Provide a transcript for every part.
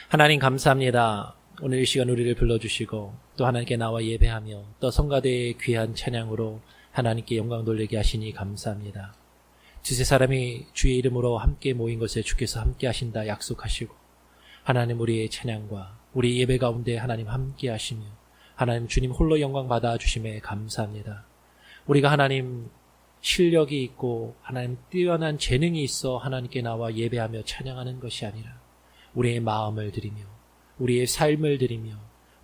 하나님 감사합니다. 오늘 이 시간 우리를 불러주시고 또 하나님께 나와 예배하며 또 성가대의 귀한 찬양으로 하나님께 영광 돌리게 하시니 감사합니다. 두세 사람이 주의 이름으로 함께 모인 것에 주께서 함께 하신다 약속하시고 하나님 우리의 찬양과 우리 예배 가운데 하나님 함께 하시며 하나님 주님 홀로 영광 받아주심에 감사합니다. 우리가 하나님 실력이 있고 하나님 뛰어난 재능이 있어 하나님께 나와 예배하며 찬양하는 것이 아니라 우리의 마음을 드리며 우리의 삶을 드리며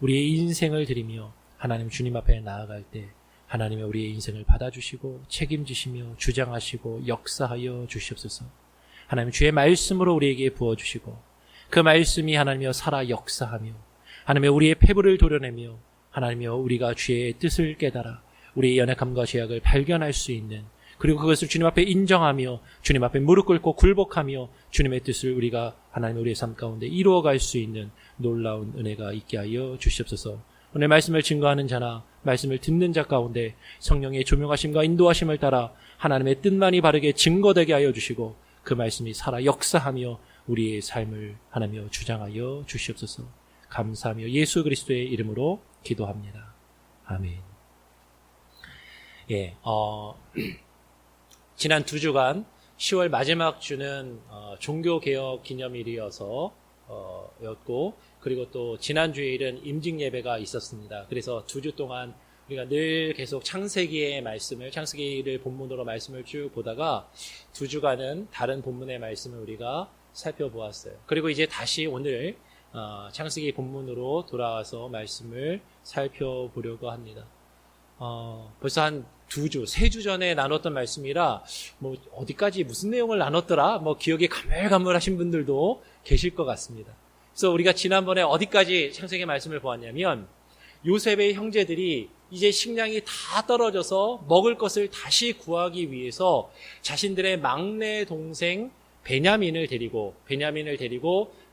우리의 인생을 드리며 하나님 주님 앞에 나아갈 때 하나님의 우리의 인생을 받아주시고 책임지시며 주장하시고 역사하여 주시옵소서. 하나님 주의 말씀으로 우리에게 부어주시고 그 말씀이 하나님이여 살아 역사하며 하나님의 우리의 패부를 도려내며 하나님이여 우리가 주의 뜻을 깨달아 우리의 연약함과 죄악을 발견할 수 있는 그리고 그것을 주님 앞에 인정하며 주님 앞에 무릎 꿇고 굴복하며 주님의 뜻을 우리가 하나님 우리의 삶 가운데 이루어갈 수 있는 놀라운 은혜가 있게 하여 주시옵소서. 오늘 말씀을 증거하는 자나 말씀을 듣는 자 가운데 성령의 조명하심과 인도하심을 따라 하나님의 뜻만이 바르게 증거되게 하여 주시고 그 말씀이 살아 역사하며 우리의 삶을 하나며 주장하여 주시옵소서. 감사하며 예수 그리스도의 이름으로 기도합니다. 아멘. 지난 2주간 10월 마지막 주는 종교개혁 기념일이어서 였고 그리고 또 지난 주일은 임직 예배가 있었습니다. 그래서 2주 동안 우리가 늘 계속 창세기의 말씀을 창세기를 본문으로 말씀을 쭉 보다가 2주간은 다른 본문의 말씀을 우리가 살펴보았어요. 그리고 이제 다시 오늘 창세기 본문으로 돌아와서 말씀을 살펴보려고 합니다. 벌써 한 2주, 3주 전에 나눴던 말씀이라 어디까지 무슨 내용을 나눴더라 기억이 가물가물하신 분들도 계실 것 같습니다. 그래서 우리가 지난번에 어디까지 창세기 말씀을 보았냐면 요셉의 형제들이 이제 식량이 다 떨어져서 먹을 것을 다시 구하기 위해서 자신들의 막내 동생 베냐민을 데리고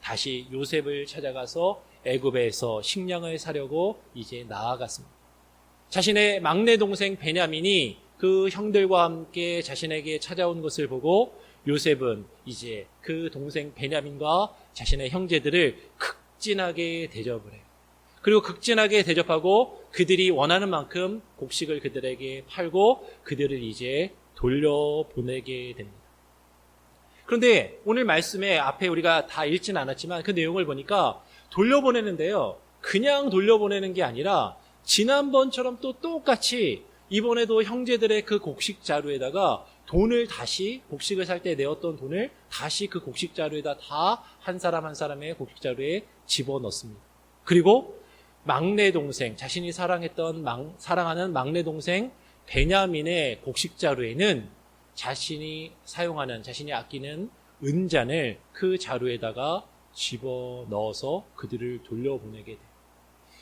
다시 요셉을 찾아가서 애굽에서 식량을 사려고 이제 나아갔습니다. 자신의 막내 동생 베냐민이 그 형들과 함께 자신에게 찾아온 것을 보고 요셉은 이제 그 동생 베냐민과 자신의 형제들을 극진하게 대접을 해요. 그리고 극진하게 대접하고 그들이 원하는 만큼 곡식을 그들에게 팔고 그들을 이제 돌려보내게 됩니다. 그런데 오늘 말씀에 앞에 우리가 다 읽진 않았지만 그 내용을 보니까 돌려보내는데요. 그냥 돌려보내는 게 아니라 지난번처럼 또 똑같이 이번에도 형제들의 그 곡식 자루에다가 돈을 다시 곡식을 살 때 내었던 돈을 다시 그 곡식 자루에다 다 한 사람 한 사람의 곡식 자루에 집어넣습니다. 그리고 막내 동생, 자신이 사랑하는 막내 동생 베냐민의 곡식 자루에는 자신이 아끼는 은잔을 그 자루에다가 집어넣어서 그들을 돌려보내게 돼요.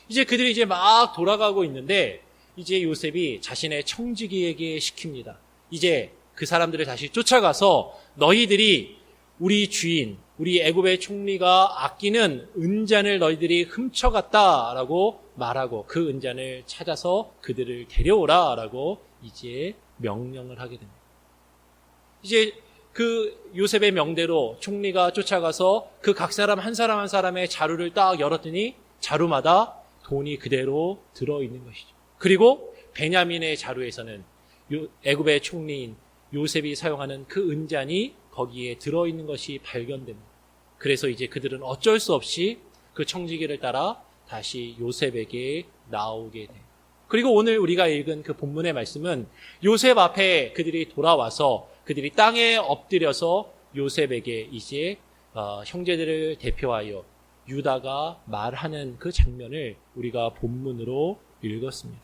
이제 그들이 막 돌아가고 있는데 이제 요셉이 자신의 청지기에게 시킵니다. 이제 그 사람들을 다시 쫓아가서 너희들이 우리 주인, 우리 애굽의 총리가 아끼는 은잔을 너희들이 훔쳐갔다라고 말하고 그 은잔을 찾아서 그들을 데려오라라고 이제 명령을 하게 됩니다. 이제 그 요셉의 명대로 총리가 쫓아가서 그 각 사람 한 사람의 자루를 딱 열었더니 자루마다 돈이 그대로 들어있는 것이죠. 그리고 베냐민의 자루에서는 애굽의 총리인 요셉이 사용하는 그 은잔이 거기에 들어있는 것이 발견됩니다. 그래서 이제 그들은 어쩔 수 없이 그 청지기를 따라 다시 요셉에게 나오게 돼요. 그리고 오늘 우리가 읽은 그 본문의 말씀은 요셉 앞에 그들이 돌아와서 그들이 땅에 엎드려서 요셉에게 이제 형제들을 대표하여 유다가 말하는 그 장면을 우리가 본문으로 읽었습니다.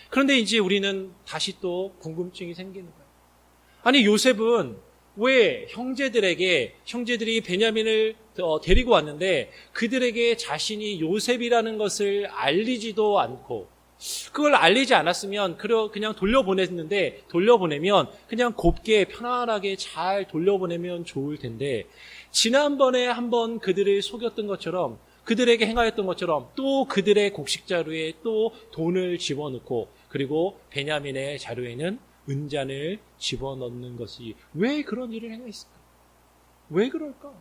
그런데 이제 우리는 다시 또 궁금증이 생기는 거예요. 아니 요셉은 왜 형제들이 베냐민을 데리고 왔는데 그들에게 자신이 요셉이라는 것을 알리지도 않고 그걸 알리지 않았으면 그냥 돌려보내면 그냥 곱게 편안하게 잘 돌려보내면 좋을 텐데 지난번에 한번 그들을 속였던 것처럼 그들에게 행하였던 것처럼 또 그들의 곡식 자루에 또 돈을 집어넣고 그리고 베냐민의 자루에는 은잔을 집어넣는 것이 왜 그런 일을 행했을까? 왜 그럴까?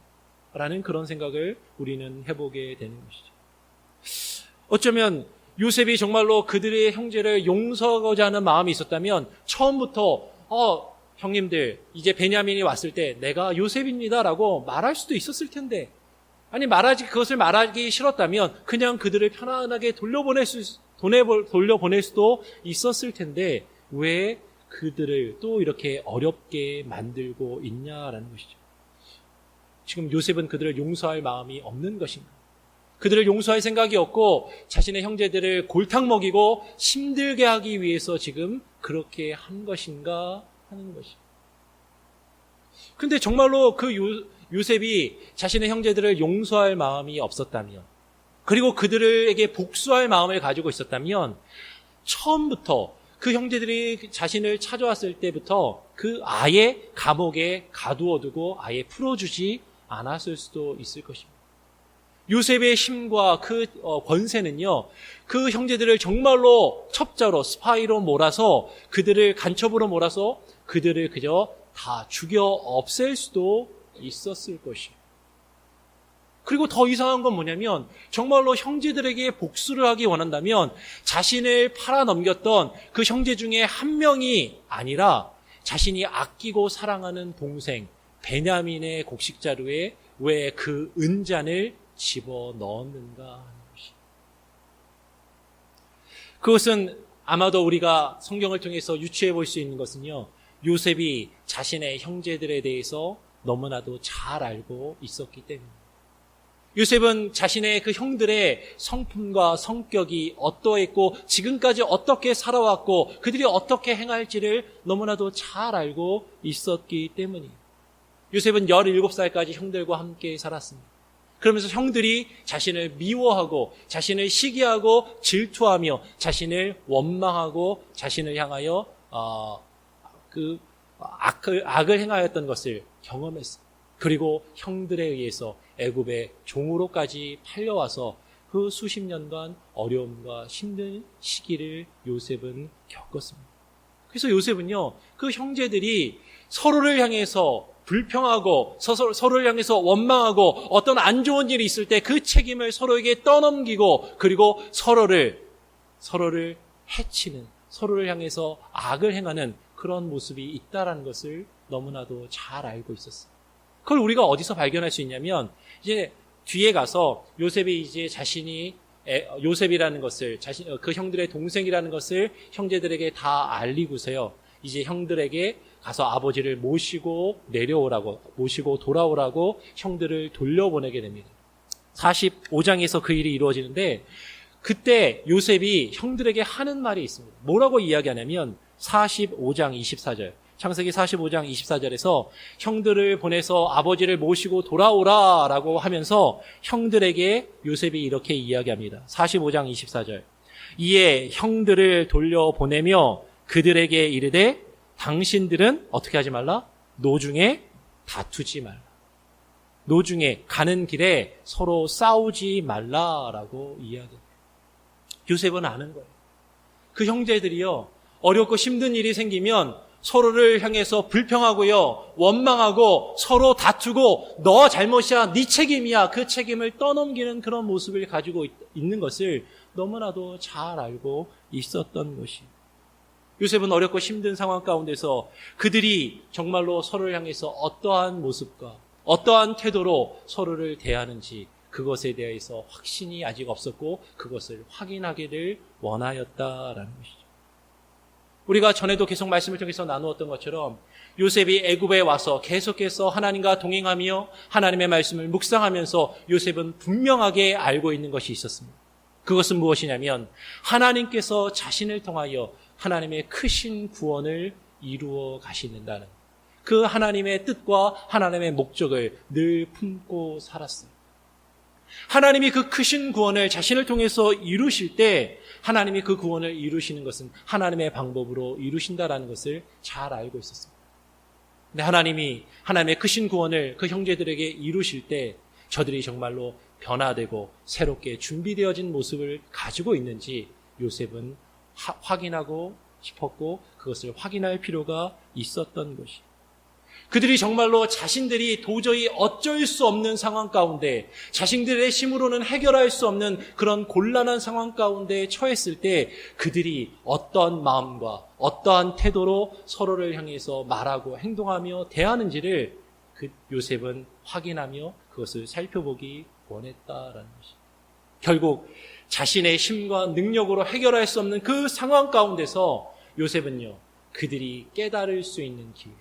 라는 그런 생각을 우리는 해보게 되는 것이죠. 어쩌면 요셉이 정말로 그들의 형제를 용서하고자 하는 마음이 있었다면 처음부터 형님들 이제 베냐민이 왔을 때 내가 요셉입니다라고 말할 수도 있었을 텐데, 아니 그것을 말하기 싫었다면 그냥 그들을 편안하게 돌려보낼 수도 있었을 텐데 왜 그들을 또 이렇게 어렵게 만들고 있냐라는 것이죠. 지금 요셉은 그들을 용서할 마음이 없는 것인가? 그들을 용서할 생각이 없고 자신의 형제들을 골탕 먹이고 힘들게 하기 위해서 지금 그렇게 한 것인가 하는 것이죠. 근데 정말로 요셉이 자신의 형제들을 용서할 마음이 없었다면, 그리고 그들에게 복수할 마음을 가지고 있었다면 처음부터 그 형제들이 자신을 찾아왔을 때부터 그 아예 감옥에 가두어두고 아예 풀어주지 않았을 수도 있을 것입니다. 요셉의 힘과 그 권세는요, 그 형제들을 정말로 첩자로 스파이로 몰아서 그들을 간첩으로 몰아서 그들을 그저 다 죽여 없앨 수도 있었을 것이에요. 그리고 더 이상한 건 뭐냐면 정말로 형제들에게 복수를 하기 원한다면 자신을 팔아넘겼던 그 형제 중에 한 명이 아니라 자신이 아끼고 사랑하는 동생 베냐민의 곡식자루에 왜 그 은잔을 집어넣었는가 하는 것이. 그것은 아마도 우리가 성경을 통해서 유추해 볼 수 있는 것은요, 요셉이 자신의 형제들에 대해서 너무나도 잘 알고 있었기 때문입니다. 요셉은 자신의 그 형들의 성품과 성격이 어떠했고 지금까지 어떻게 살아왔고 그들이 어떻게 행할지를 너무나도 잘 알고 있었기 때문이에요. 요셉은 17살까지 형들과 함께 살았습니다. 그러면서 형들이 자신을 미워하고 자신을 시기하고 질투하며 자신을 원망하고 자신을 향하여 악을 행하였던 것을 경험했어요. 그리고 형들에 의해서 애굽의 종으로까지 팔려와서 그 수십 년간 어려움과 힘든 시기를 요셉은 겪었습니다. 그래서 요셉은요, 그 형제들이 서로를 향해서 불평하고 서로를 향해서 원망하고 어떤 안 좋은 일이 있을 때 그 책임을 서로에게 떠넘기고 그리고 서로를 해치는, 서로를 향해서 악을 행하는 그런 모습이 있다라는 것을 너무나도 잘 알고 있었어요. 그걸 우리가 어디서 발견할 수 있냐면 이제 뒤에 가서 요셉이 이제 자신이 요셉이라는 것을 그 형들의 동생이라는 것을 형제들에게 다 알리고서요, 이제 형들에게 가서 아버지를 모시고 돌아오라고 형들을 돌려보내게 됩니다. 45장에서 그 일이 이루어지는데 그때 요셉이 형들에게 하는 말이 있습니다. 뭐라고 이야기하냐면 45장 24절, 창세기 45장 24절에서 형들을 보내서 아버지를 모시고 돌아오라라고 하면서 형들에게 요셉이 이렇게 이야기합니다. 45장 24절. 이에 형들을 돌려보내며 그들에게 이르되 당신들은 어떻게 하지 말라? 노중에 다투지 말라. 노중에 가는 길에 서로 싸우지 말라라고 이야기합니다. 요셉은 아는 거예요. 그 형제들이요, 어렵고 힘든 일이 생기면 서로를 향해서 불평하고요, 원망하고 서로 다투고 너 잘못이야, 네 책임이야, 그 책임을 떠넘기는 그런 모습을 가지고 있는 것을 너무나도 잘 알고 있었던 것이에요. 요셉은 어렵고 힘든 상황 가운데서 그들이 정말로 서로를 향해서 어떠한 모습과 어떠한 태도로 서로를 대하는지 그것에 대해서 확신이 아직 없었고 그것을 확인하기를 원하였다라는 것이죠. 우리가 전에도 계속 말씀을 통해서 나누었던 것처럼 요셉이 애굽에 와서 계속해서 하나님과 동행하며 하나님의 말씀을 묵상하면서 요셉은 분명하게 알고 있는 것이 있었습니다. 그것은 무엇이냐면 하나님께서 자신을 통하여 하나님의 크신 구원을 이루어 가시는다는 그 하나님의 뜻과 하나님의 목적을 늘 품고 살았어요. 하나님이 그 크신 구원을 자신을 통해서 이루실 때 하나님이 그 구원을 이루시는 것은 하나님의 방법으로 이루신다라는 것을 잘 알고 있었습니다. 근데 하나님이 하나님의 크신 구원을 그 형제들에게 이루실 때 저들이 정말로 변화되고 새롭게 준비되어진 모습을 가지고 있는지 요셉은 확인하고 싶었고 그것을 확인할 필요가 있었던 것이. 그들이 정말로 자신들이 도저히 어쩔 수 없는 상황 가운데, 자신들의 힘으로는 해결할 수 없는 그런 곤란한 상황 가운데 처했을 때 그들이 어떠한 마음과 어떠한 태도로 서로를 향해서 말하고 행동하며 대하는지를 그 요셉은 확인하며 그것을 살펴보기 원했다라는 것입니다. 결국 자신의 힘과 능력으로 해결할 수 없는 그 상황 가운데서 요셉은요, 그들이 깨달을 수 있는 기회,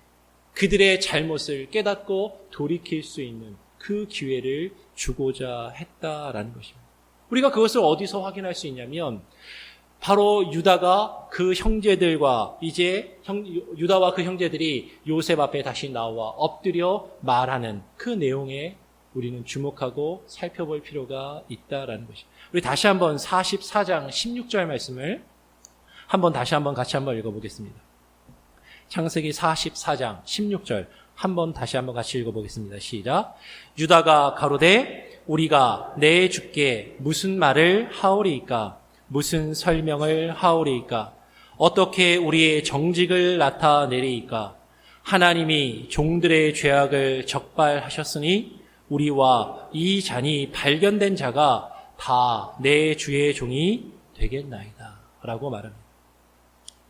그들의 잘못을 깨닫고 돌이킬 수 있는 그 기회를 주고자 했다라는 것입니다. 우리가 그것을 어디서 확인할 수 있냐면 바로 유다가 그 형제들과 유다와 그 형제들이 요셉 앞에 다시 나와 엎드려 말하는 그 내용에 우리는 주목하고 살펴볼 필요가 있다라는 것입니다. 우리 다시 한번 44장 16절 말씀을 다시 한번 같이 한번 읽어보겠습니다. 창세기 44장 16절 다시 한번 같이 읽어보겠습니다. 시작. 유다가 가로되 우리가 내 주께 무슨 말을 하오리이까? 무슨 설명을 하오리이까? 어떻게 우리의 정직을 나타내리이까? 하나님이 종들의 죄악을 적발하셨으니 우리와 이 잔이 발견된 자가 다 내 주의 종이 되겠나이다 라고 말합니다.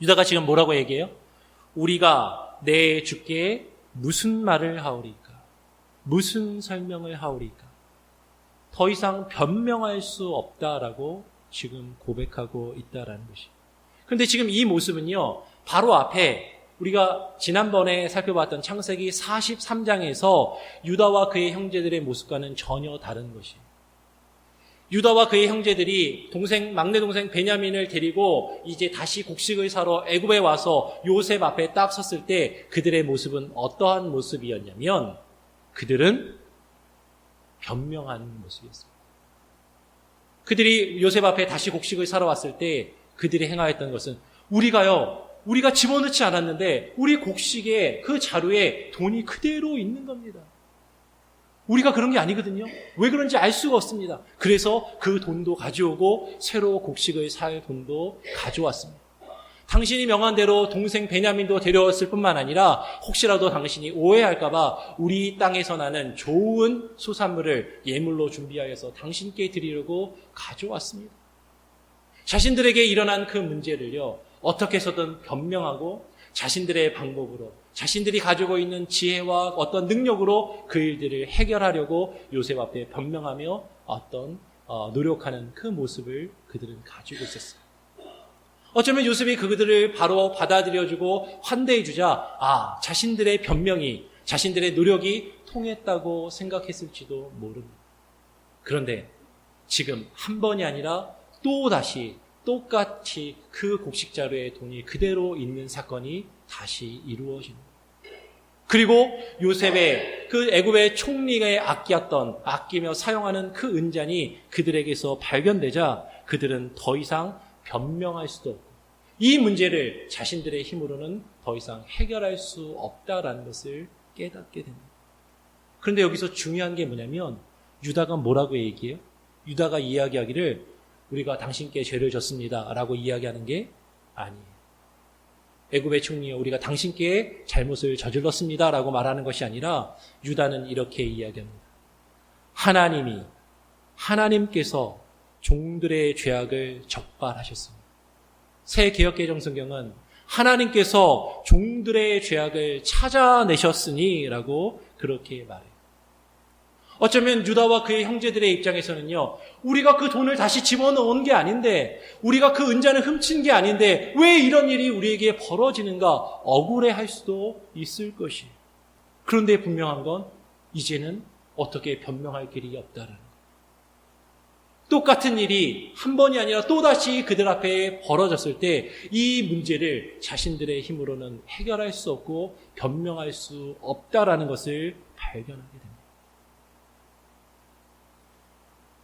유다가 지금 뭐라고 얘기해요? 우리가 내 주께 무슨 말을 하오리까? 무슨 설명을 하오리까? 더 이상 변명할 수 없다라고 지금 고백하고 있다라는 것이에요. 그런데 지금 이 모습은요, 바로 앞에 우리가 지난번에 살펴봤던 창세기 43장에서 유다와 그의 형제들의 모습과는 전혀 다른 것이에요. 유다와 그의 형제들이 막내 동생 베냐민을 데리고 이제 다시 곡식을 사러 애굽에 와서 요셉 앞에 딱 섰을 때 그들의 모습은 어떠한 모습이었냐면 그들은 변명하는 모습이었습니다. 그들이 요셉 앞에 다시 곡식을 사러 왔을 때 그들이 행하였던 것은 우리가 집어넣지 않았는데 우리 곡식에 그 자루에 돈이 그대로 있는 겁니다. 우리가 그런 게 아니거든요. 왜 그런지 알 수가 없습니다. 그래서 그 돈도 가져오고 새로 곡식을 살 돈도 가져왔습니다. 당신이 명한 대로 동생 베냐민도 데려왔을 뿐만 아니라 혹시라도 당신이 오해할까 봐 우리 땅에서 나는 좋은 수산물을 예물로 준비하여서 당신께 드리려고 가져왔습니다. 자신들에게 일어난 그 문제를요, 어떻게 해서든 변명하고 자신들의 방법으로, 자신들이 가지고 있는 지혜와 어떤 능력으로 그 일들을 해결하려고 요셉 앞에 변명하며 노력하는 그 모습을 그들은 가지고 있었어요. 어쩌면 요셉이 그들을 바로 받아들여주고 환대해주자, 자신들의 변명이, 자신들의 노력이 통했다고 생각했을지도 모릅니다. 그런데 지금 한 번이 아니라 또다시 똑같이 그 곡식자루에 돈이 그대로 있는 사건이 다시 이루어집니다. 그리고 요셉의 그 애굽의 총리가 아끼며 사용하는 그 은잔이 그들에게서 발견되자 그들은 더 이상 변명할 수도 없고 이 문제를 자신들의 힘으로는 더 이상 해결할 수 없다라는 것을 깨닫게 됩니다. 그런데 여기서 중요한 게 뭐냐면 유다가 뭐라고 얘기해요? 유다가 이야기하기를 우리가 당신께 죄를 졌습니다 라고 이야기하는 게 아니에요. 애굽의 총리여 우리가 당신께 잘못을 저질렀습니다 라고 말하는 것이 아니라 유다는 이렇게 이야기합니다. 하나님께서 종들의 죄악을 적발하셨습니다. 새 개역개정 성경은 하나님께서 종들의 죄악을 찾아내셨으니 라고 그렇게 말해요. 어쩌면 유다와 그의 형제들의 입장에서는요, 우리가 그 돈을 다시 집어넣은 게 아닌데, 우리가 그 은잔을 훔친 게 아닌데 왜 이런 일이 우리에게 벌어지는가 억울해할 수도 있을 것이에요. 그런데 분명한 건 이제는 어떻게 변명할 길이 없다라는 거예요. 똑같은 일이 한 번이 아니라 또다시 그들 앞에 벌어졌을 때 이 문제를 자신들의 힘으로는 해결할 수 없고 변명할 수 없다라는 것을 발견하게 됩니다.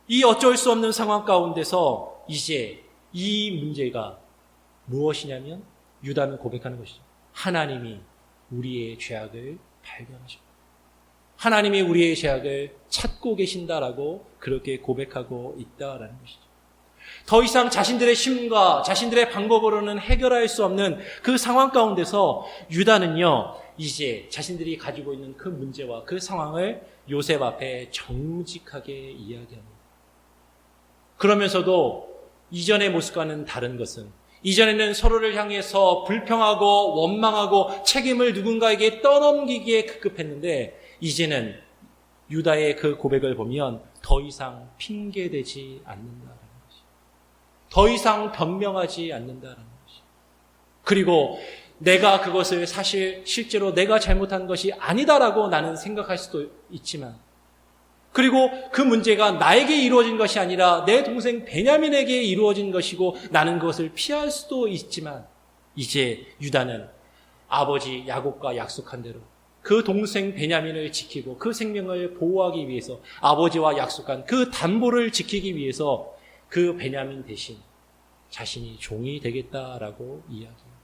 이 어쩔 수 없는 상황 가운데서 이제 이 문제가 무엇이냐면 유다는 고백하는 것이죠. 하나님이 우리의 죄악을 발견하십니다. 하나님이 우리의 죄악을 찾고 계신다라고 그렇게 고백하고 있다라는 것이죠. 더 이상 자신들의 힘과 자신들의 방법으로는 해결할 수 없는 그 상황 가운데서 유다는요, 이제 자신들이 가지고 있는 그 문제와 그 상황을 요셉 앞에 정직하게 이야기합니다. 그러면서도 이전의 모습과는 다른 것은, 이전에는 서로를 향해서 불평하고 원망하고 책임을 누군가에게 떠넘기기에 급급했는데, 이제는 유다의 그 고백을 보면 더 이상 핑계대지 않는다라는 것이, 더 이상 변명하지 않는다라는 것이, 그리고 내가 그것을 실제로 내가 잘못한 것이 아니다라고 나는 생각할 수도 있지만, 그리고 그 문제가 나에게 이루어진 것이 아니라 내 동생 베냐민에게 이루어진 것이고 나는 그것을 피할 수도 있지만, 이제 유다는 아버지 야곱과 약속한 대로 그 동생 베냐민을 지키고 그 생명을 보호하기 위해서, 아버지와 약속한 그 담보를 지키기 위해서 그 베냐민 대신 자신이 종이 되겠다라고 이야기합니다.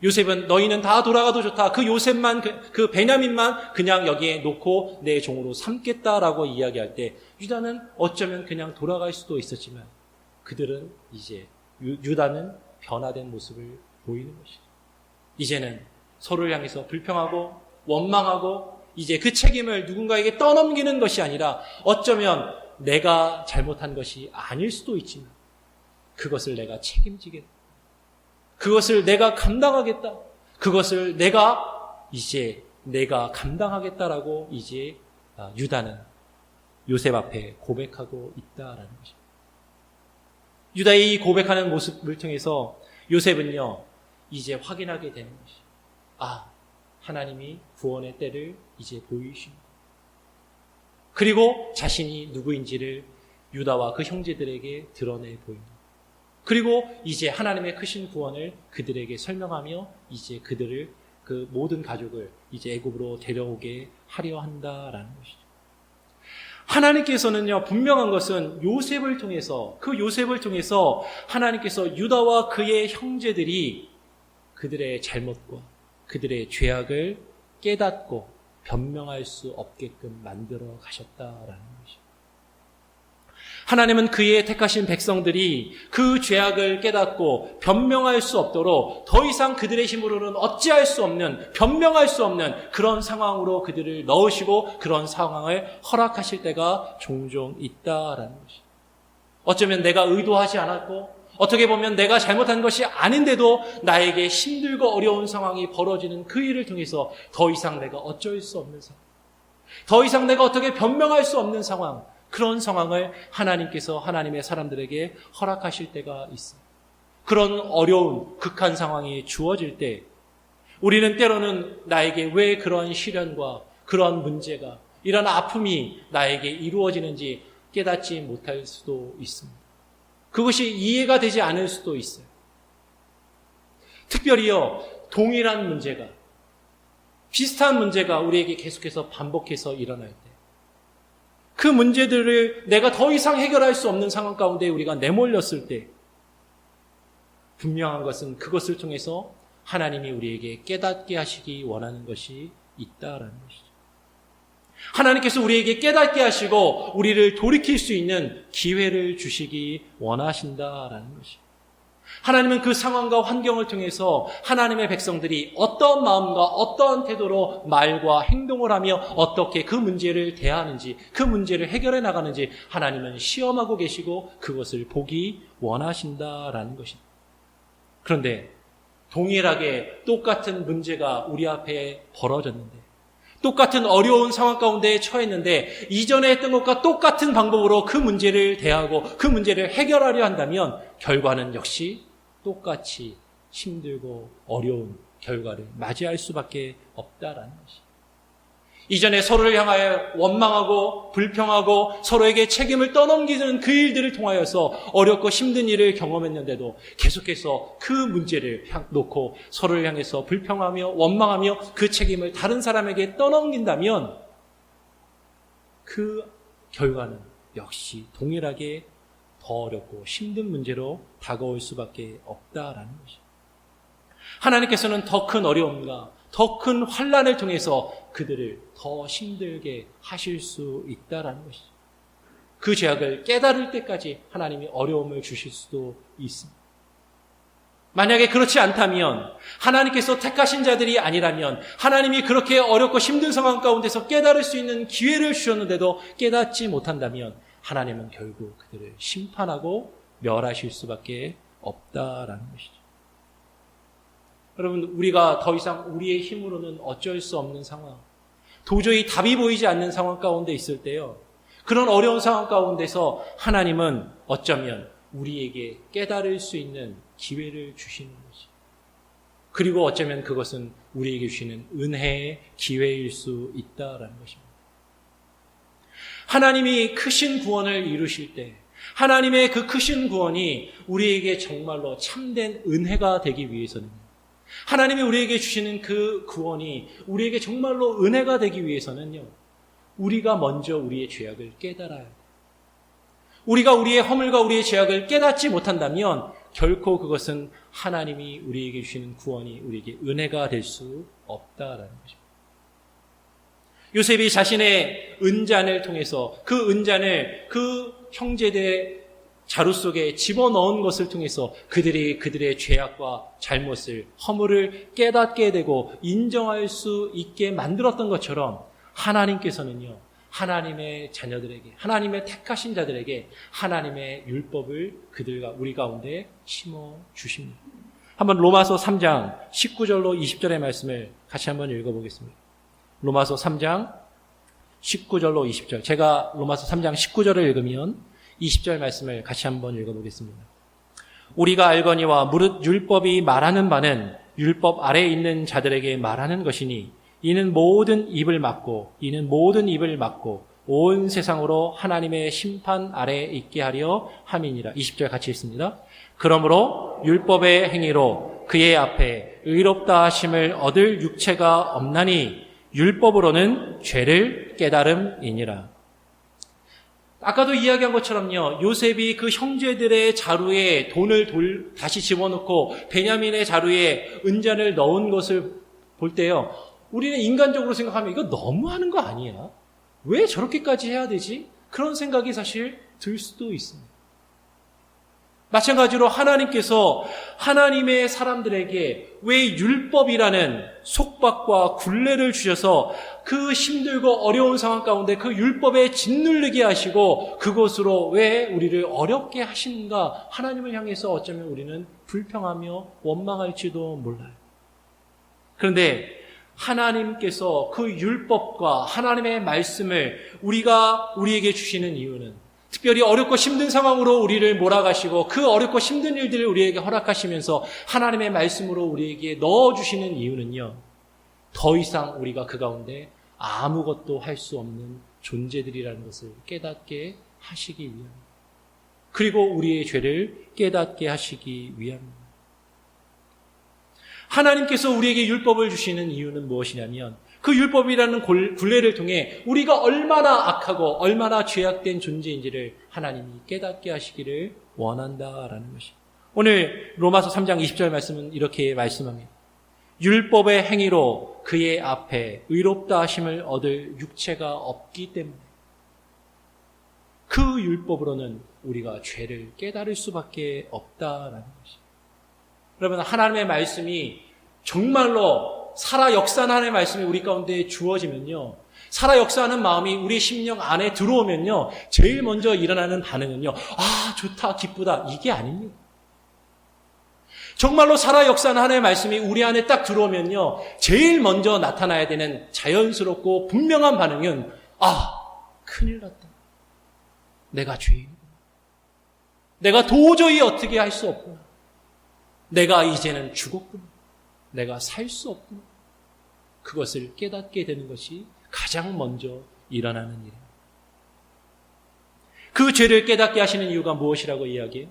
요셉은 너희는 다 돌아가도 좋다. 그 요셉만, 그 베냐민만 그냥 여기에 놓고 내 종으로 삼겠다라고 이야기할 때, 유다는 어쩌면 그냥 돌아갈 수도 있었지만, 그들은 이제, 유다는 변화된 모습을 보이는 것이죠. 이제는 서로를 향해서 불평하고 원망하고 이제 그 책임을 누군가에게 떠넘기는 것이 아니라, 어쩌면 내가 잘못한 것이 아닐 수도 있지만 그것을 내가 책임지겠다, 그것을 내가 감당하겠다, 그것을 내가 감당하겠다라고 이제 유다는 요셉 앞에 고백하고 있다라는 것입니다. 유다의 이 고백하는 모습을 통해서 요셉은요, 이제 확인하게 되는 것이, 하나님이 구원의 때를 이제 보이십니다. 그리고 자신이 누구인지를 유다와 그 형제들에게 드러내 보입니다. 그리고 이제 하나님의 크신 구원을 그들에게 설명하며 이제 그들을, 그 모든 가족을 이제 애굽으로 데려오게 하려 한다라는 것이죠. 하나님께서는요, 분명한 것은 요셉을 통해서, 그 요셉을 통해서 하나님께서 유다와 그의 형제들이 그들의 잘못과 그들의 죄악을 깨닫고 변명할 수 없게끔 만들어 가셨다라는 것이죠. 하나님은 그의 택하신 백성들이 그 죄악을 깨닫고 변명할 수 없도록 더 이상 그들의 힘으로는 어찌할 수 없는, 변명할 수 없는 그런 상황으로 그들을 넣으시고 그런 상황을 허락하실 때가 종종 있다라는 것이죠. 어쩌면 내가 의도하지 않았고, 어떻게 보면 내가 잘못한 것이 아닌데도 나에게 힘들고 어려운 상황이 벌어지는 그 일을 통해서 더 이상 내가 어쩔 수 없는 상황, 더 이상 내가 어떻게 변명할 수 없는 상황, 그런 상황을 하나님께서 하나님의 사람들에게 허락하실 때가 있어요. 그런 어려운 극한 상황이 주어질 때 우리는 때로는 나에게 왜 그런 시련과 그런 문제가, 이런 아픔이 나에게 이루어지는지 깨닫지 못할 수도 있습니다. 그것이 이해가 되지 않을 수도 있어요. 특별히요, 동일한 문제가, 비슷한 문제가 우리에게 계속해서 반복해서 일어날 때, 그 문제들을 내가 더 이상 해결할 수 없는 상황 가운데 우리가 내몰렸을 때, 분명한 것은 그것을 통해서 하나님이 우리에게 깨닫게 하시기 원하는 것이 있다라는 것이죠. 하나님께서 우리에게 깨닫게 하시고 우리를 돌이킬 수 있는 기회를 주시기 원하신다라는 것이죠. 하나님은 그 상황과 환경을 통해서 하나님의 백성들이 어떤 마음과 어떠한 태도로 말과 행동을 하며 어떻게 그 문제를 대하는지, 그 문제를 해결해 나가는지 하나님은 시험하고 계시고 그것을 보기 원하신다라는 것입니다. 그런데 동일하게 똑같은 문제가 우리 앞에 벌어졌는데, 똑같은 어려운 상황 가운데 처했는데 이전에 했던 것과 똑같은 방법으로 그 문제를 대하고 그 문제를 해결하려 한다면 결과는 역시 똑같이 힘들고 어려운 결과를 맞이할 수밖에 없다라는 것이. 이전에 서로를 향하여 원망하고 불평하고 서로에게 책임을 떠넘기는 그 일들을 통하여서 어렵고 힘든 일을 경험했는데도 계속해서 그 문제를 놓고 서로를 향해서 불평하며 원망하며 그 책임을 다른 사람에게 떠넘긴다면 그 결과는 역시 동일하게 더 어렵고 힘든 문제로 다가올 수밖에 없다라는 것입니다. 하나님께서는 더 큰 어려움과 더 큰 환난을 통해서 그들을 더 힘들게 하실 수 있다라는 것이죠. 그 죄악을 깨달을 때까지 하나님이 어려움을 주실 수도 있습니다. 만약에 그렇지 않다면, 하나님께서 택하신 자들이 아니라면, 하나님이 그렇게 어렵고 힘든 상황 가운데서 깨달을 수 있는 기회를 주셨는데도 깨닫지 못한다면 하나님은 결국 그들을 심판하고 멸하실 수밖에 없다라는 것이죠. 여러분, 우리가 더 이상 우리의 힘으로는 어쩔 수 없는 상황, 도저히 답이 보이지 않는 상황 가운데 있을 때요, 그런 어려운 상황 가운데서 하나님은 어쩌면 우리에게 깨달을 수 있는 기회를 주시는 거지. 그리고 어쩌면 그것은 우리에게 주시는 은혜의 기회일 수 있다라는 것입니다. 하나님이 크신 구원을 이루실 때, 하나님의 그 크신 구원이 우리에게 정말로 참된 은혜가 되기 위해서는, 하나님이 우리에게 주시는 그 구원이 우리에게 정말로 은혜가 되기 위해서는요, 우리가 먼저 우리의 죄악을 깨달아야 돼요. 우리가 우리의 허물과 우리의 죄악을 깨닫지 못한다면 결코 그것은 하나님이 우리에게 주시는 구원이 우리에게 은혜가 될 수 없다라는 것입니다. 요셉이 자신의 은잔을 통해서 그 은잔을 그 형제들의 자루 속에 집어넣은 것을 통해서 그들이 그들의 죄악과 잘못을, 허물을 깨닫게 되고 인정할 수 있게 만들었던 것처럼 하나님께서는요, 하나님의 자녀들에게, 하나님의 택하신 자들에게 하나님의 율법을 그들과 우리 가운데 심어 주십니다. 한번 로마서 3장 19절로 20절의 말씀을 같이 한번 읽어보겠습니다. 로마서 3장 19절로 20절. 제가 로마서 3장 19절을 읽으면 20절 말씀을 같이 한번 읽어보겠습니다. 우리가 알거니와 무릇 율법이 말하는 바는 율법 아래에 있는 자들에게 말하는 것이니 이는 모든 입을 막고 온 세상으로 하나님의 심판 아래에 있게 하려 함이니라. 20절 같이 읽습니다. 그러므로 율법의 행위로 그의 앞에 의롭다 하심을 얻을 육체가 없나니 율법으로는 죄를 깨달음이니라. 아까도 이야기한 것처럼요, 요셉이 그 형제들의 자루에 돈을 다시 집어넣고 베냐민의 자루에 은잔을 넣은 것을 볼 때요, 우리는 인간적으로 생각하면 이거 너무하는 거 아니야? 왜 저렇게까지 해야 되지? 그런 생각이 사실 들 수도 있습니다. 마찬가지로 하나님께서 하나님의 사람들에게 왜 율법이라는 속박과 굴레를 주셔서 그 힘들고 어려운 상황 가운데 그 율법에 짓눌리게 하시고 그것으로 왜 우리를 어렵게 하시는가, 하나님을 향해서 어쩌면 우리는 불평하며 원망할지도 몰라요. 그런데 하나님께서 그 율법과 하나님의 말씀을 우리에게 주시는 이유는, 특별히 어렵고 힘든 상황으로 우리를 몰아가시고 그 어렵고 힘든 일들을 우리에게 허락하시면서 하나님의 말씀으로 우리에게 넣어주시는 이유는요, 더 이상 우리가 그 가운데 아무것도 할 수 없는 존재들이라는 것을 깨닫게 하시기 위함입니다. 그리고 우리의 죄를 깨닫게 하시기 위함입니다. 하나님께서 우리에게 율법을 주시는 이유는 무엇이냐면, 그 율법이라는 굴레를 통해 우리가 얼마나 악하고 얼마나 죄악된 존재인지를 하나님이 깨닫게 하시기를 원한다라는 것입니다. 오늘 로마서 3장 20절 말씀은 이렇게 말씀합니다. 율법의 행위로 그의 앞에 의롭다 하심을 얻을 육체가 없기 때문에, 그 율법으로는 우리가 죄를 깨달을 수밖에 없다라는 것입니다. 여러분, 하나님의 말씀이 정말로 살아 역사하는 말씀이 우리 가운데 주어지면요, 살아 역사하는 마음이 우리 심령 안에 들어오면요, 제일 먼저 일어나는 반응은요, 아, 좋다, 기쁘다, 이게 아닙니다. 정말로 살아 역사하는 하나님의 말씀이 우리 안에 딱 들어오면요, 제일 먼저 나타나야 되는 자연스럽고 분명한 반응은, 아, 큰일 났다. 내가 죄인이구나. 내가 도저히 어떻게 할 수 없구나. 내가 이제는 죽었구나. 내가 살 수 없구나. 그것을 깨닫게 되는 것이 가장 먼저 일어나는 일입니다. 그 죄를 깨닫게 하시는 이유가 무엇이라고 이야기해요?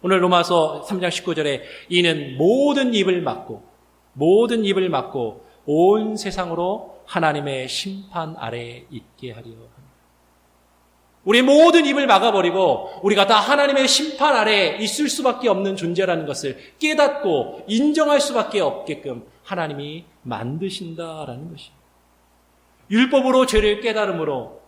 오늘 로마서 3장 19절에 이는 모든 입을 막고 온 세상으로 하나님의 심판 아래에 있게 하려 합니다. 우리 모든 입을 막아버리고 우리가 다 하나님의 심판 아래에 있을 수밖에 없는 존재라는 것을 깨닫고 인정할 수밖에 없게끔 하나님이 만드신다라는 것입니다. 율법으로 죄를 깨달음으로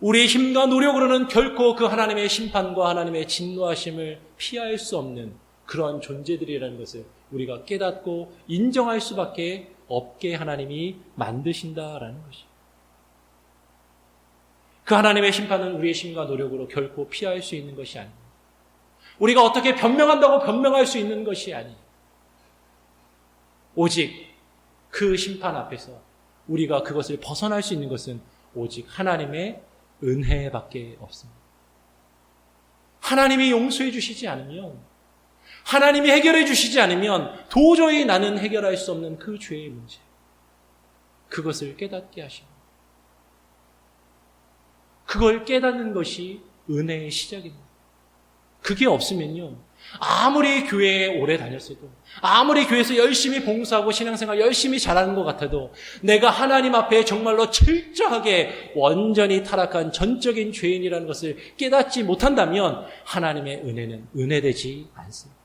우리의 힘과 노력으로는 결코 그 하나님의 심판과 하나님의 진노하심을 피할 수 없는 그러한 존재들이라는 것을 우리가 깨닫고 인정할 수밖에 없게 하나님이 만드신다라는 것이죠. 그 하나님의 심판은 우리의 힘과 노력으로 결코 피할 수 있는 것이 아닙니다. 우리가 어떻게 변명한다고 변명할 수 있는 것이 아니에요. 오직 그 심판 앞에서 우리가 그것을 벗어날 수 있는 것은 오직 하나님의 은혜밖에 없습니다. 하나님이 용서해 주시지 않으면, 하나님이 해결해 주시지 않으면 도저히 나는 해결할 수 없는 그 죄의 문제, 그것을 깨닫게 하십니다. 그걸 깨닫는 것이 은혜의 시작입니다. 그게 없으면요, 아무리 교회에 오래 다녔어도, 아무리 교회에서 열심히 봉사하고 신앙생활 열심히 잘하는 것 같아도 내가 하나님 앞에 정말로 철저하게 완전히 타락한 전적인 죄인이라는 것을 깨닫지 못한다면 하나님의 은혜는 은혜되지 않습니다.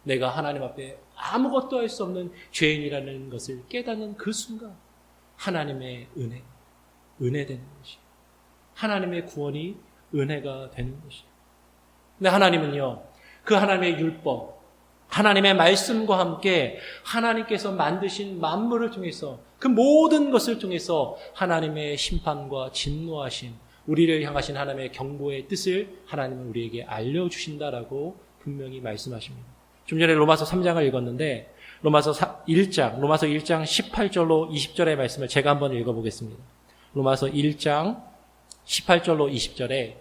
내가 하나님 앞에 아무것도 할 수 없는 죄인이라는 것을 깨닫는 그 순간 하나님의 은혜되는 것이에요. 하나님의 구원이 은혜가 되는 것이에요. 근데 하나님은요, 그 하나님의 율법, 하나님의 말씀과 함께 하나님께서 만드신 만물을 통해서, 그 모든 것을 통해서 하나님의 심판과 진노하신, 우리를 향하신 하나님의 경고의 뜻을 하나님은 우리에게 알려주신다라고 분명히 말씀하십니다. 좀 전에 로마서 3장을 읽었는데 로마서 1장 18절로 20절의 말씀을 제가 한번 읽어보겠습니다. 로마서 1장 18절로 20절에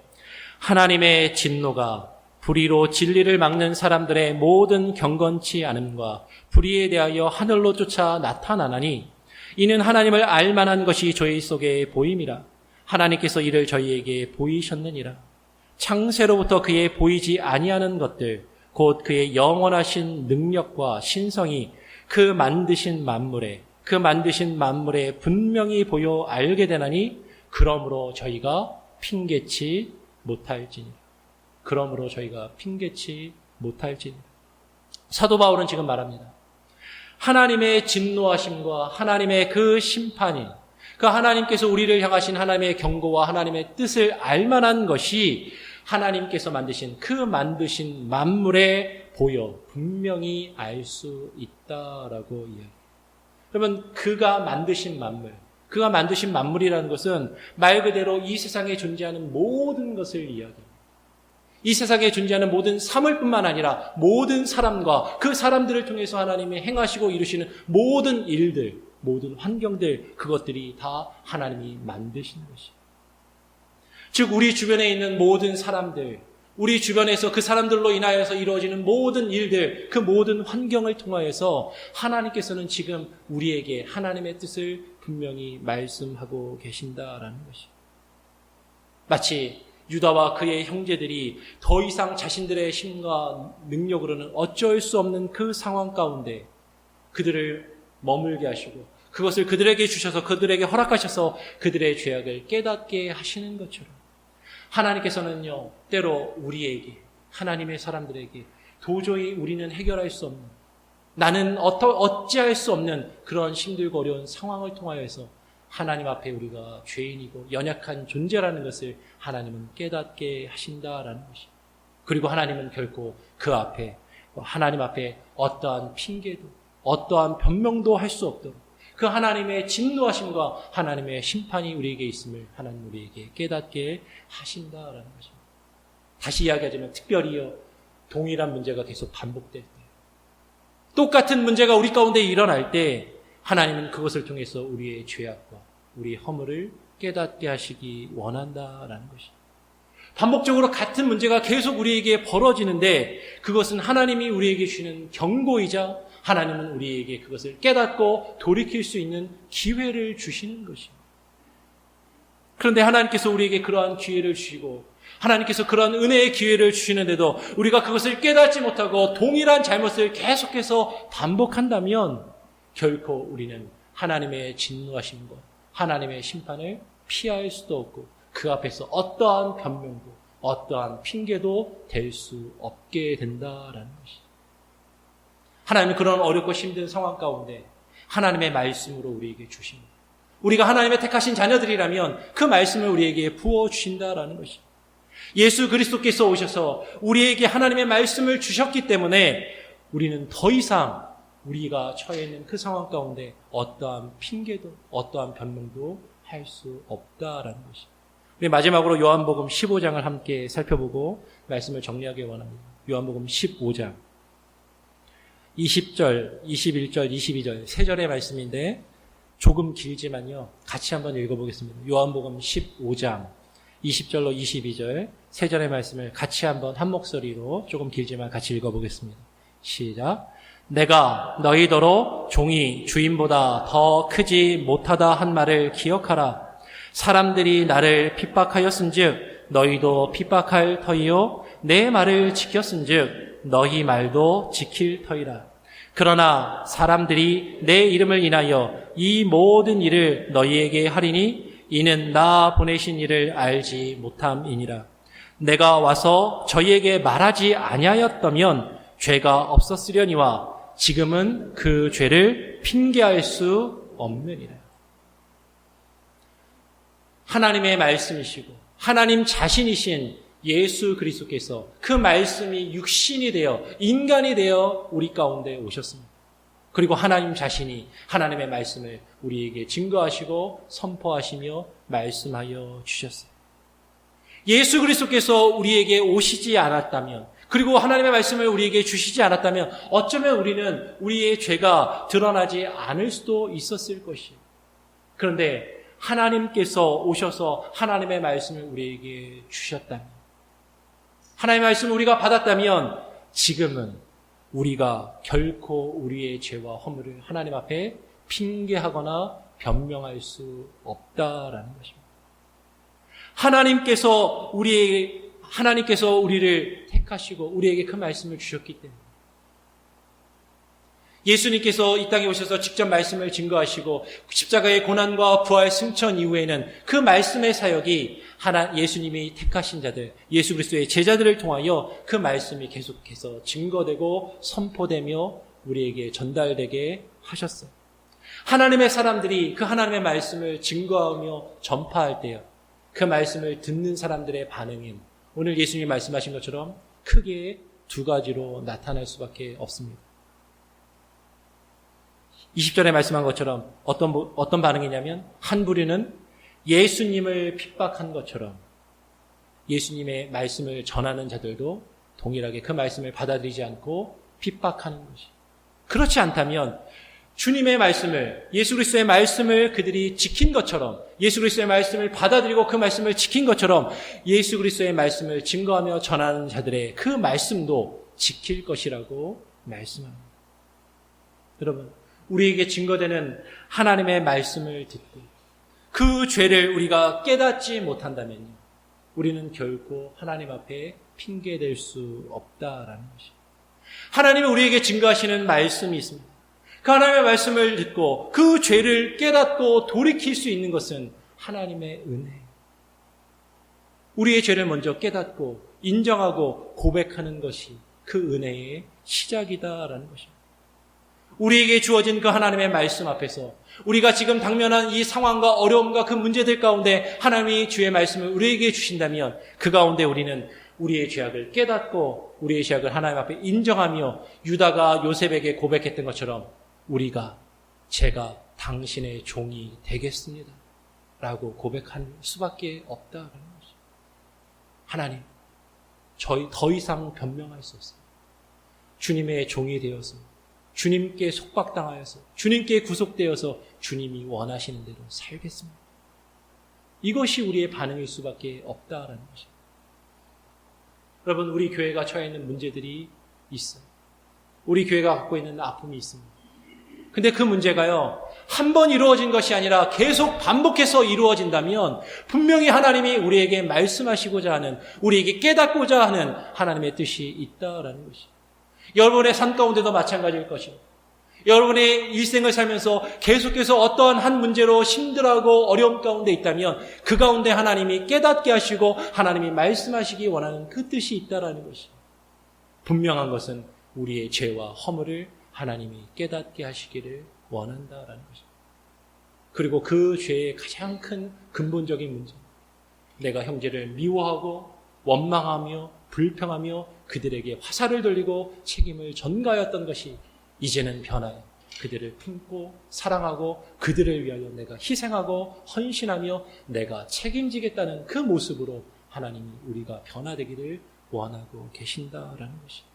하나님의 진노가 불의로 진리를 막는 사람들의 모든 경건치 않음과 불의에 대하여 하늘로 쫓아 나타나나니 이는 하나님을 알만한 것이 저희 속에 보임이라. 하나님께서 이를 저희에게 보이셨느니라. 창세로부터 그의 보이지 아니하는 것들 곧 그의 영원하신 능력과 신성이 그 만드신 만물에 분명히 보여 알게 되나니 그러므로 저희가 핑계치 못할지니라. 사도 바울은 지금 말합니다. 하나님의 진노하심과 하나님의 그 심판이, 그 하나님께서 우리를 향하신 하나님의 경고와 하나님의 뜻을 알만한 것이 하나님께서 만드신 그 만드신 만물에 보여 분명히 알 수 있다라고 이야기해요. 그러면 그가 만드신 만물이라는 것은 말 그대로 이 세상에 존재하는 모든 것을 이야기합니다. 이 세상에 존재하는 모든 사물뿐만 아니라 모든 사람과 그 사람들을 통해서 하나님이 행하시고 이루시는 모든 일들, 모든 환경들, 그것들이 다 하나님이 만드신 것이에요. 즉 우리 주변에 있는 모든 사람들, 우리 주변에서 그 사람들로 인하여서 이루어지는 모든 일들, 그 모든 환경을 통하여서 하나님께서는 지금 우리에게 하나님의 뜻을 분명히 말씀하고 계신다라는 것이에요. 마치 유다와 그의 형제들이 더 이상 자신들의 힘과 능력으로는 어쩔 수 없는 그 상황 가운데 그들을 머물게 하시고 그것을 그들에게 주셔서 그들에게 허락하셔서 그들의 죄악을 깨닫게 하시는 것처럼 하나님께서는요, 때로 우리에게, 하나님의 사람들에게 도저히 우리는 해결할 수 없는, 나는 어찌할 수 없는 그런 힘들고 어려운 상황을 통하여서 하나님 앞에 우리가 죄인이고 연약한 존재라는 것을 하나님은 깨닫게 하신다라는 것입니다. 그리고 하나님은 결코 그 앞에, 하나님 앞에 어떠한 핑계도, 어떠한 변명도 할 수 없도록 그 하나님의 진노하심과 하나님의 심판이 우리에게 있음을 하나님 우리에게 깨닫게 하신다라는 것입니다. 다시 이야기하자면 특별히요, 동일한 문제가 계속 반복될 때, 똑같은 문제가 우리 가운데 일어날 때 하나님은 그것을 통해서 우리의 죄악과 우리의 허물을 깨닫게 하시기 원한다라는 것입니다. 반복적으로 같은 문제가 계속 우리에게 벌어지는데 그것은 하나님이 우리에게 주시는 경고이자 하나님은 우리에게 그것을 깨닫고 돌이킬 수 있는 기회를 주시는 것입니다. 그런데 하나님께서 우리에게 그러한 기회를 주시고 하나님께서 그러한 은혜의 기회를 주시는데도 우리가 그것을 깨닫지 못하고 동일한 잘못을 계속해서 반복한다면 결코 우리는 하나님의 진노하심과 하나님의 심판을 피할 수도 없고 그 앞에서 어떠한 변명도 어떠한 핑계도 될 수 없게 된다라는 것이죠. 하나님은 그런 어렵고 힘든 상황 가운데 하나님의 말씀으로 우리에게 주십니다. 우리가 하나님의 택하신 자녀들이라면 그 말씀을 우리에게 부어주신다라는 것입니다. 예수 그리스도께서 오셔서 우리에게 하나님의 말씀을 주셨기 때문에 우리는 더 이상 우리가 처해 있는 그 상황 가운데 어떠한 핑계도 어떠한 변명도 할 수 없다라는 것입니다. 우리 마지막으로 요한복음 15장을 함께 살펴보고 말씀을 정리하기 원합니다. 요한복음 15장 20절, 21절, 22절 세 절의 말씀인데 조금 길지만요. 같이 한번 읽어보겠습니다. 요한복음 15장 20절로 22절 세 절의 말씀을 같이 한번 한 목소리로 조금 길지만 같이 읽어보겠습니다. 시작. 내가 너희더러 종이 주인보다 더 크지 못하다 한 말을 기억하라. 사람들이 나를 핍박하였은즉 너희도 핍박할 터이요 내 말을 지켰은즉 너희 말도 지킬 터이라. 그러나 사람들이 내 이름을 인하여 이 모든 일을 너희에게 하리니 이는 나 보내신 이를 알지 못함이니라. 내가 와서 저희에게 말하지 아니하였다면 죄가 없었으려니와 지금은 그 죄를 핑계할 수 없느니라. 하나님의 말씀이시고 하나님 자신이신 예수 그리스도께서 그 말씀이 육신이 되어 인간이 되어 우리 가운데 오셨습니다. 그리고 하나님 자신이 하나님의 말씀을 우리에게 증거하시고 선포하시며 말씀하여 주셨어요. 예수 그리스도께서 우리에게 오시지 않았다면, 그리고 하나님의 말씀을 우리에게 주시지 않았다면 어쩌면 우리는 우리의 죄가 드러나지 않을 수도 있었을 것이에요. 그런데 하나님께서 오셔서 하나님의 말씀을 우리에게 주셨다면, 하나님의 말씀을 우리가 받았다면 지금은 우리가 결코 우리의 죄와 허물을 하나님 앞에 핑계하거나 변명할 수 없다라는 것입니다. 하나님께서 우리를 택하시고 우리에게 그 말씀을 주셨기 때문에, 예수님께서 이 땅에 오셔서 직접 말씀을 증거하시고 십자가의 고난과 부활 승천 이후에는 그 말씀의 사역이 예수님이 택하신 자들, 예수 그리스도의 제자들을 통하여 그 말씀이 계속해서 증거되고 선포되며 우리에게 전달되게 하셨어요. 하나님의 사람들이 그 하나님의 말씀을 증거하며 전파할 때요, 그 말씀을 듣는 사람들의 반응은 오늘 예수님이 말씀하신 것처럼 크게 두 가지로 나타날 수밖에 없습니다. 20절에 말씀한 것처럼 어떤 반응이냐면, 한 부류는 예수님을 핍박한 것처럼 예수님의 말씀을 전하는 자들도 동일하게 그 말씀을 받아들이지 않고 핍박하는 것이. 그렇지 않다면 주님의 말씀을, 예수 그리스도의 말씀을 그들이 지킨 것처럼, 예수 그리스도의 말씀을 받아들이고 그 말씀을 지킨 것처럼 예수 그리스도의 말씀을 증거하며 전하는 자들의 그 말씀도 지킬 것이라고 말씀합니다. 여러분, 우리에게 증거되는 하나님의 말씀을 듣고 그 죄를 우리가 깨닫지 못한다면요, 우리는 결코 하나님 앞에 핑계댈 수 없다라는 것입니다. 하나님이 우리에게 증거하시는 말씀이 있습니다. 그 하나님의 말씀을 듣고 그 죄를 깨닫고 돌이킬 수 있는 것은 하나님의 은혜예요. 우리의 죄를 먼저 깨닫고 인정하고 고백하는 것이 그 은혜의 시작이다라는 것입니다. 우리에게 주어진 그 하나님의 말씀 앞에서 우리가 지금 당면한 이 상황과 어려움과 그 문제들 가운데 하나님이 주의 말씀을 우리에게 주신다면 그 가운데 우리는 우리의 죄악을 깨닫고 우리의 죄악을 하나님 앞에 인정하며 요셉에게 요셉에게 고백했던 것처럼 제가 당신의 종이 되겠습니다 라고 고백할 수밖에 없다는 것입니다. 하나님, 저희 더 이상 변명할 수 없습니다. 주님의 종이 되어서, 주님께 속박당하여서, 주님께 구속되어서 주님이 원하시는 대로 살겠습니다. 이것이 우리의 반응일 수밖에 없다라는 것입니다. 여러분, 우리 교회가 처해 있는 문제들이 있어요. 우리 교회가 갖고 있는 아픔이 있습니다. 근데 그 문제가요, 한 번 이루어진 것이 아니라 계속 반복해서 이루어진다면 분명히 하나님이 우리에게 말씀하시고자 하는, 우리에게 깨닫고자 하는 하나님의 뜻이 있다라는 것입니다. 여러분의 삶 가운데도 마찬가지일 것입니다. 여러분의 일생을 살면서 계속해서 어떠한 한 문제로 힘들어하고 어려움 가운데 있다면 그 가운데 하나님이 깨닫게 하시고 하나님이 말씀하시기 원하는 그 뜻이 있다라는 것입니다. 분명한 것은 우리의 죄와 허물을 하나님이 깨닫게 하시기를 원한다라는 것입니다. 그리고 그 죄의 가장 큰 근본적인 문제, 내가 형제를 미워하고 원망하며 불평하며 그들에게 화살을 돌리고 책임을 전가하였던 것이 이제는 변하여 그들을 품고 사랑하고 그들을 위하여 내가 희생하고 헌신하며 내가 책임지겠다는 그 모습으로 하나님이 우리가 변화되기를 원하고 계신다라는 것입니다.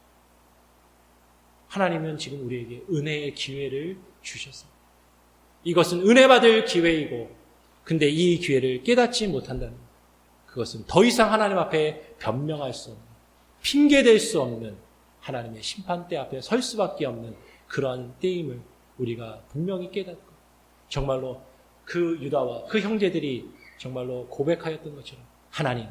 하나님은 지금 우리에게 은혜의 기회를 주셨습니다. 이것은 은혜 받을 기회이고, 근데 이 기회를 깨닫지 못한다면 그것은 더 이상 하나님 앞에 변명할 수 없는, 핑계댈 수 없는 하나님의 심판대 앞에 설 수밖에 없는 그러한 때임을 우리가 분명히 깨닫고, 정말로 그 유다와 그 형제들이 정말로 고백하였던 것처럼 하나님,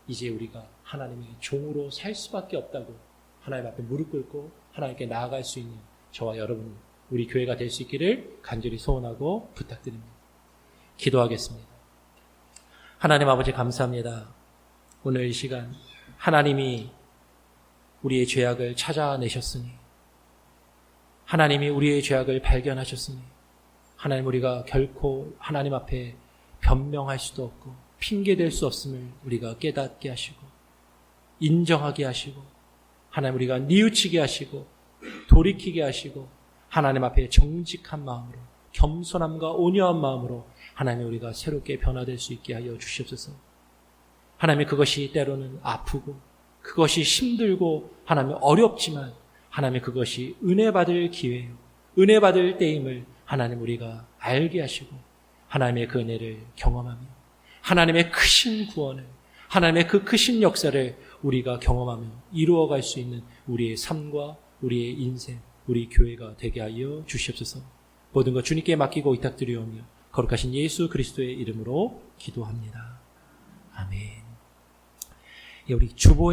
이제 우리가 하나님의 종으로 살 수밖에 없다고 하나님 앞에 무릎 꿇고 하나님께 나아갈 수 있는 저와 여러분, 우리 교회가 될 수 있기를 간절히 소원하고 부탁드립니다. 기도하겠습니다. 하나님 아버지 감사합니다. 오늘 이 시간 하나님이 우리의 죄악을 찾아내셨으니, 하나님이 우리의 죄악을 발견하셨으니, 하나님 우리가 결코 하나님 앞에 변명할 수도 없고 핑계댈 수 없음을 우리가 깨닫게 하시고 인정하게 하시고, 하나님 우리가 뉘우치게 하시고 돌이키게 하시고, 하나님 앞에 정직한 마음으로 겸손함과 온유한 마음으로 하나님 우리가 새롭게 변화될 수 있게 하여 주시옵소서. 하나님 그것이 때로는 아프고 그것이 힘들고 하나님 어렵지만 하나님 그것이 은혜 받을 기회요, 은혜 받을 때임을 하나님 우리가 알게 하시고 하나님의 그 은혜를 경험하며 하나님의 크신 구원을, 하나님의 그 크신 역사를 우리가 경험하며 이루어갈 수 있는 우리의 삶과 우리의 인생, 우리 교회가 되게 하여 주시옵소서. 모든 것 주님께 맡기고 의탁드리오며 거룩하신 예수 그리스도의 이름으로 기도합니다. 아멘. 우리 주보의